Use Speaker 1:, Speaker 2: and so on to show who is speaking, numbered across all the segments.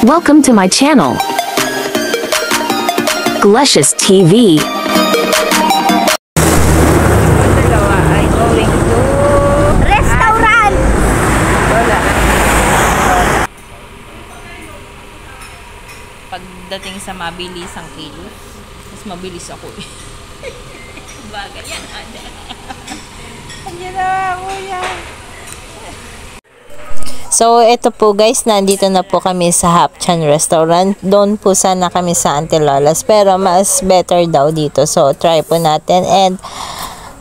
Speaker 1: Welcome to my channel, Glecious TV.
Speaker 2: Dalawa ay going to restaurant. Wala. Pagdating sa mabilisang kilos, mas mabilis ako eh. Bagay yan, ada. Andiyan na, kuya. So, ito po guys, nandito na po kami sa Hapchan Restaurant. Doon po sana kami sa Antilolas, pero mas better daw dito. So, try po natin. And,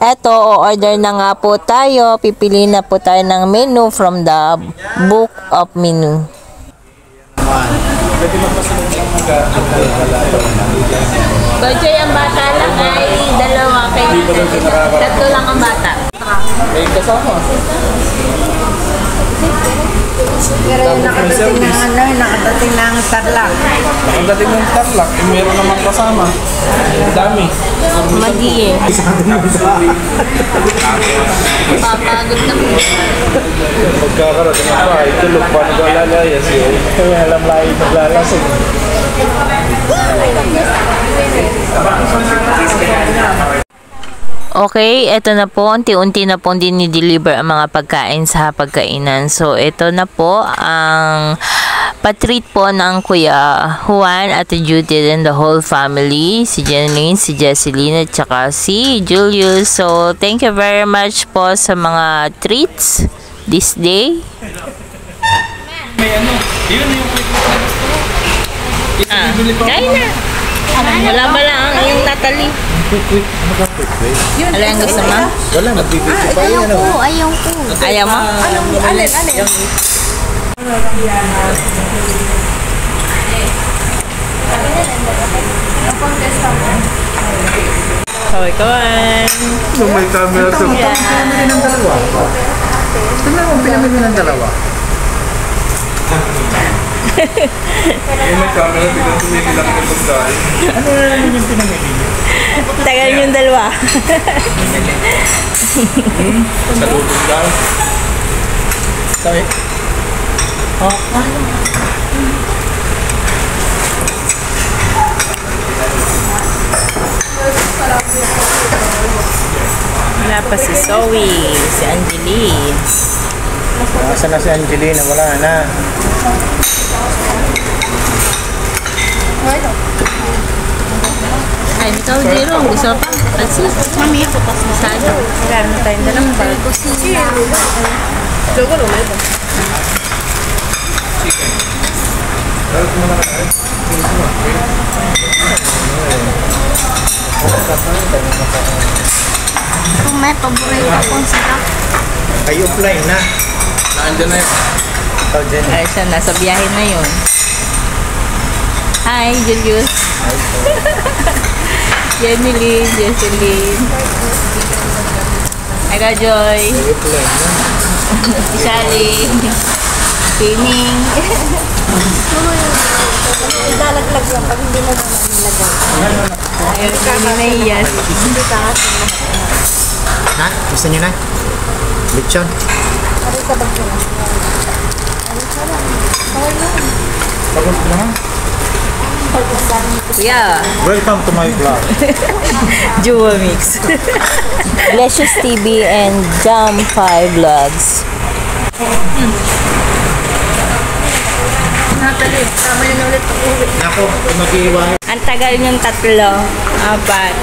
Speaker 2: eto, order na nga po tayo. Pipili na po tayo ng menu from the book of menu. Bajoy, ang bata lang ay dalawa. Tatlo lang ang bata.
Speaker 3: May kasama.
Speaker 4: Pero yung nakadating ng nakadating ng Tarlac.
Speaker 3: Nakadating ng Tarlac, meron naman kasama. Ang dami.
Speaker 2: Madi eh. Papagod na po.
Speaker 3: Magkakarating na pa, itulog pa nag-alalayas yun. Kaya alam lahi naglalasing.
Speaker 2: Okay, eto na po. Unti-unti na po dinideliver ang mga pagkain sa pagkainan. So, eto na po ang patreat po ng Kuya Juan, Ate Judith, and the whole family. Si Janine, si Jesseline, at saka si Julius. So, thank you very much po sa mga treats this day.
Speaker 3: May ano, yun yung
Speaker 2: Kain na. Wala ba lang yung Natalie? Ano yung gusto mo?
Speaker 3: wala, nagbibigyo pa yun.
Speaker 4: Ayaw ko.
Speaker 2: Ayaw mo?
Speaker 4: Alin?
Speaker 2: Kaway kawan.
Speaker 3: Nung may camera to. Pinamili ng dalawa. Tingnan mo, pinamili ng dalawa. Yung may camera, tingnan tumigil lang ng pagkain. Ano na namin yung pinamili niyo?
Speaker 2: Tagal yung dalawa.
Speaker 3: Sa lulong daw. Sabi? Oh,
Speaker 2: Wala pa si Zoe, si Angeline.
Speaker 3: Nasaan na si Angelina? Wala na.
Speaker 2: Ay, ikaw, Jero. Gusto pa? Pansit. Mami, bukas masado. Kailan na tayong dalang bag. Jogo lang ito.
Speaker 4: Kung may paborito akong sarap.
Speaker 3: Ay, offline na. Naandyan na yun. Ikaw, Jenny.
Speaker 2: Ay, siya. Nasa biyahe na yun. Hi, Julius. Jenny Lynn, Jesseline. Hi, Joy.
Speaker 3: Offline na.
Speaker 2: Si Shali. Pining.
Speaker 4: Ilalaglag lang pag hindi na naman nilagay.
Speaker 2: Ayun, hindi na iyas.
Speaker 4: Hindi tangat ng lahat.
Speaker 3: Ha? Gusto niyo na? Lechon?
Speaker 4: Aray sa bagyo na. Aray sa lang. Bawal yun.
Speaker 3: Pagod na nga.
Speaker 2: Kuya.
Speaker 3: Welcome to my vlog.
Speaker 2: Jewel Mix. Glecious TV and Jam 5 Vlogs.
Speaker 4: Natalie, tama yun ulit ako.
Speaker 3: Ako, mag-iwan.
Speaker 2: Ang tagal niyong tatlo. Apat.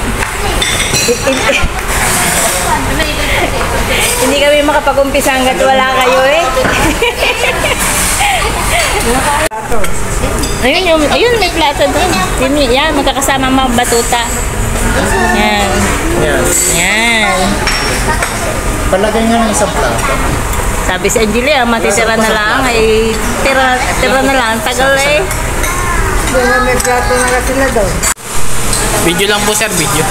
Speaker 2: Hindi kami makapag-umpisa hanggat wala kayo eh. Ayun, may plato doon. Yan, magkakasama mga batuta. Yan.
Speaker 3: Yan.
Speaker 2: Yan.
Speaker 3: Palagay nga ng isang plato.
Speaker 2: Sabi si Angelia, matitira na lang. Ay, tira na lang. Tagal eh.
Speaker 4: Doon may plato na ka sila daw.
Speaker 3: Video lang po sir, video.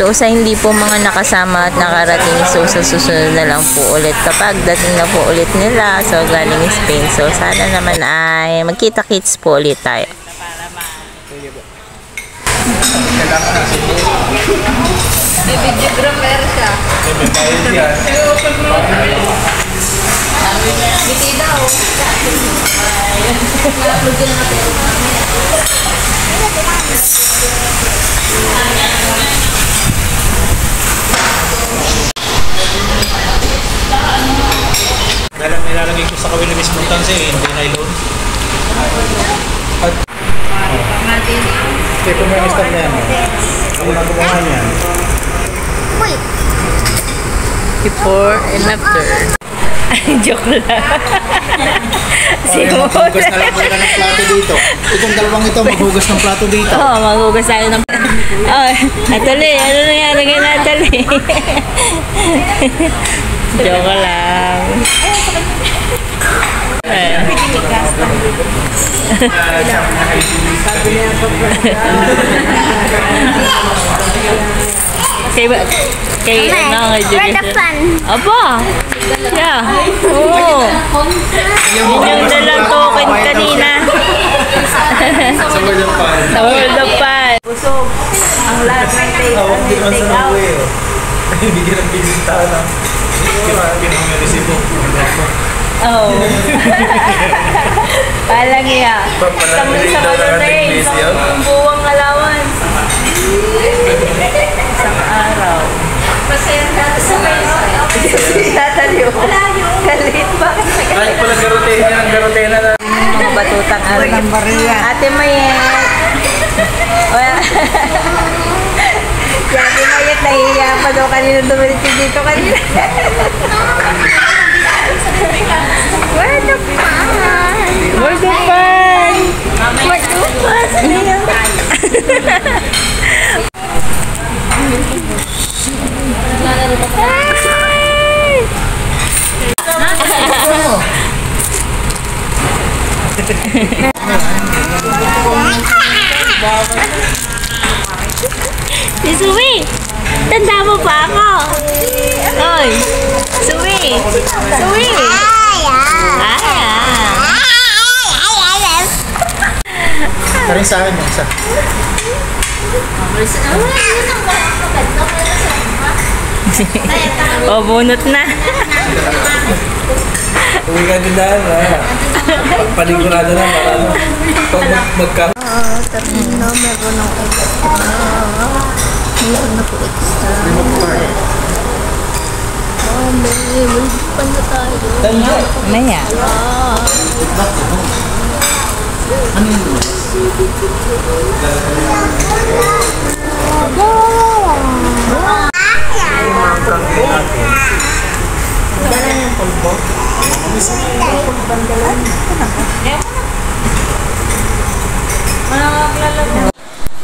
Speaker 2: So, sa hindi po mga nakasama at nakarating, so sa susunod na lang po ulit kapag dating na po ulit nila. So, galing Spain. So, sana naman ay magkita-kits po ulit tayo.
Speaker 4: May videographer siya. Biti daw. I-upload ko na natin.
Speaker 3: Dahil ang nilalagay ko sa kawil mismo tansi, hindi nylon. At ito mo yung start na yan. Ako na gumawa niyan.
Speaker 2: Before and after. Joke lang.
Speaker 3: Maghugas na lang tayo ng plato dito. Itong dalawang ito, maghugas ng plato dito.
Speaker 2: Oo, maghugas tayo ng... Oh, Natalie, ano nangyari kay Natalie? Joke lang. Kay ano, kay Judy. Aba! Yeah. Oo. Yun yung dalang token kanina.
Speaker 3: Sa World of Fun.
Speaker 2: Sa World of Fun.
Speaker 4: Busog. Ang lahat ng take out.
Speaker 3: Bigyan ng bisita na. Kinang may resibo.
Speaker 2: Oo. Palang iya. Sama na eh. Isang buwang allowance. Isang araw.
Speaker 4: Masaya na sa
Speaker 2: Tataliw. Galit ba?
Speaker 3: Kahit pala garotena na.
Speaker 2: Mga batutang araw. Ate Mayet. Si Ate Mayet nahihiya pa daw kanina dumalitin dito kanina. Word of fun! Word of fun! Word of Si Suwi! Tanda mo pa ako! Hoy! Suwi! Suwi!
Speaker 3: Karin sa akin yung isa.
Speaker 2: O, bunot na.
Speaker 3: Uwi ka din dahil panigurado na pag magka...
Speaker 4: meron ng extra. Meron na po extra. May pa na tayo.
Speaker 2: Maya.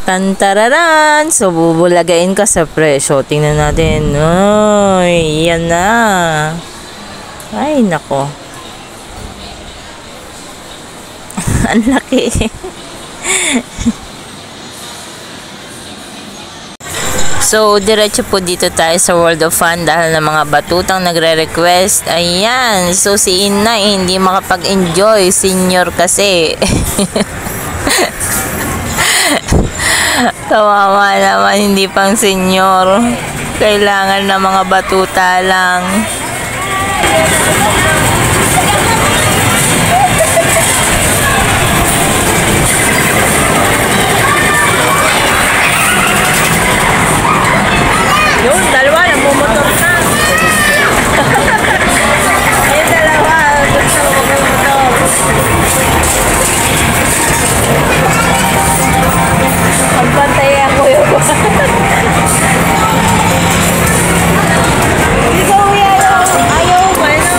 Speaker 2: Tantararan! So, bubulagain ka sa presyo. Tingnan natin. Ay, yan na. Ay, nako. Ang laki. So, diretso po dito tayo sa World of Fun dahil ng mga batutang nagre-request. Ayan. So, si Inay hindi makapag-enjoy. Senior kasi. Kawawa naman, hindi pang senior. Kailangan ng mga batuta lang. Yun, dalawa, nagmumotor na. Ayun, dalawa, gusto ko magmumotor. Pagpantay ako yung ikaw, ayaw, ano?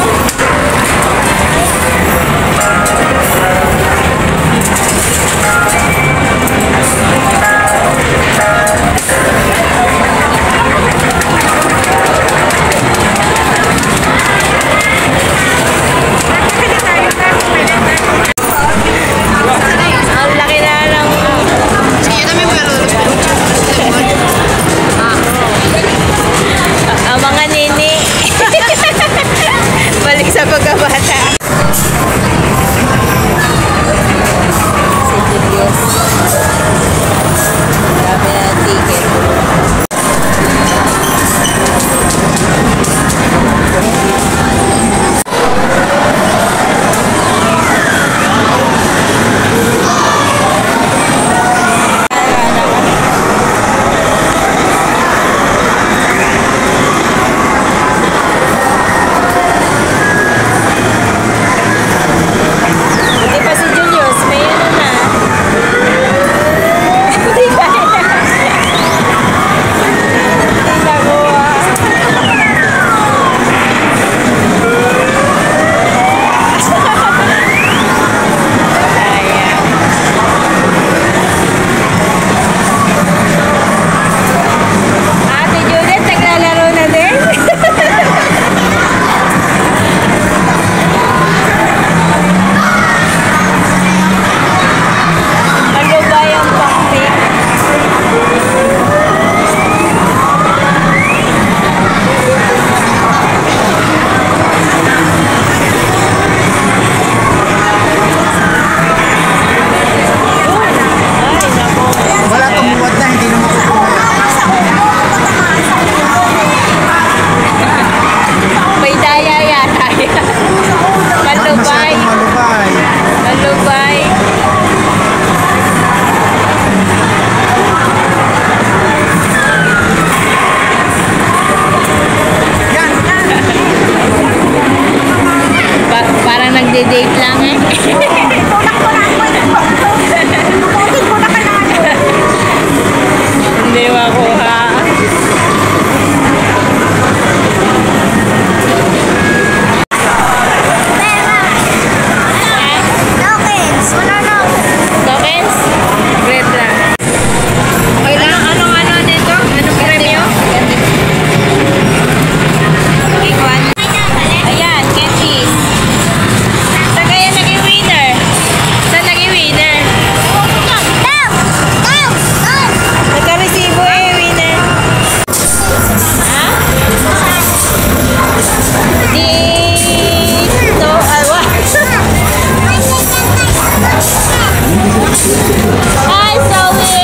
Speaker 2: Hi, Zoe!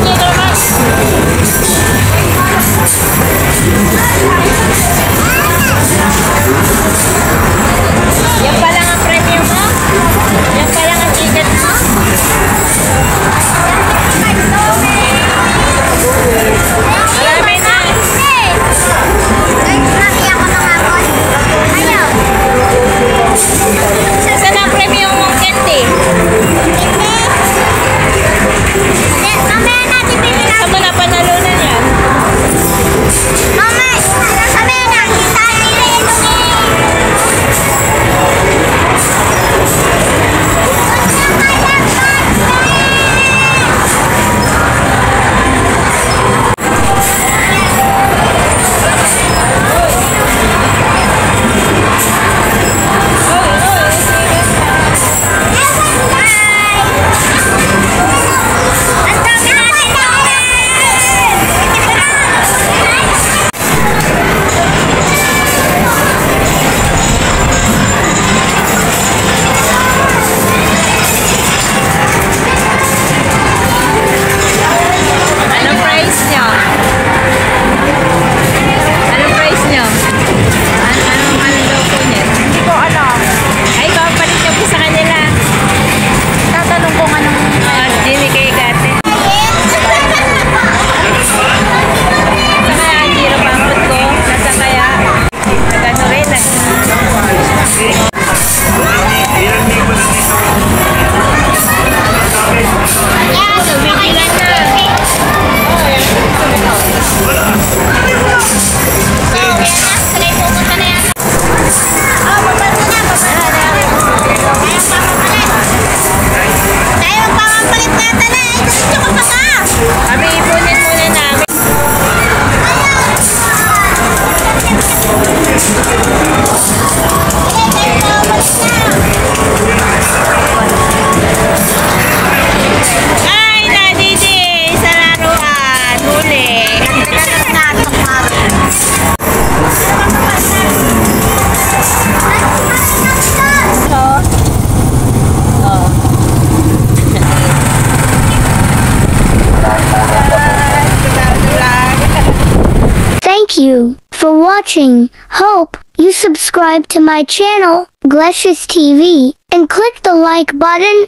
Speaker 2: Hindi naman. Yan pa lang ang premium mo? Yan pa lang ang ticket mo? Marami na. Saan ang premium mong candy? Saan mo na panalunan yan? Anong price niyo? Anong price niyo? Anong daw po niya?
Speaker 4: Hindi ko alam.
Speaker 2: Ay, papalit niyo po sa kanila.
Speaker 4: Tatanong ko nga nung...
Speaker 2: Dini kay Kate. Saan kaya ang giro pamot ko? Nasaan kaya? Nag-ano rin? Kami ipunin muna namin. Ay, nadidi! Sa laruan! Huli!
Speaker 5: Thank you for watching. Hope you subscribe to my channel, Glecious TV, and click the like button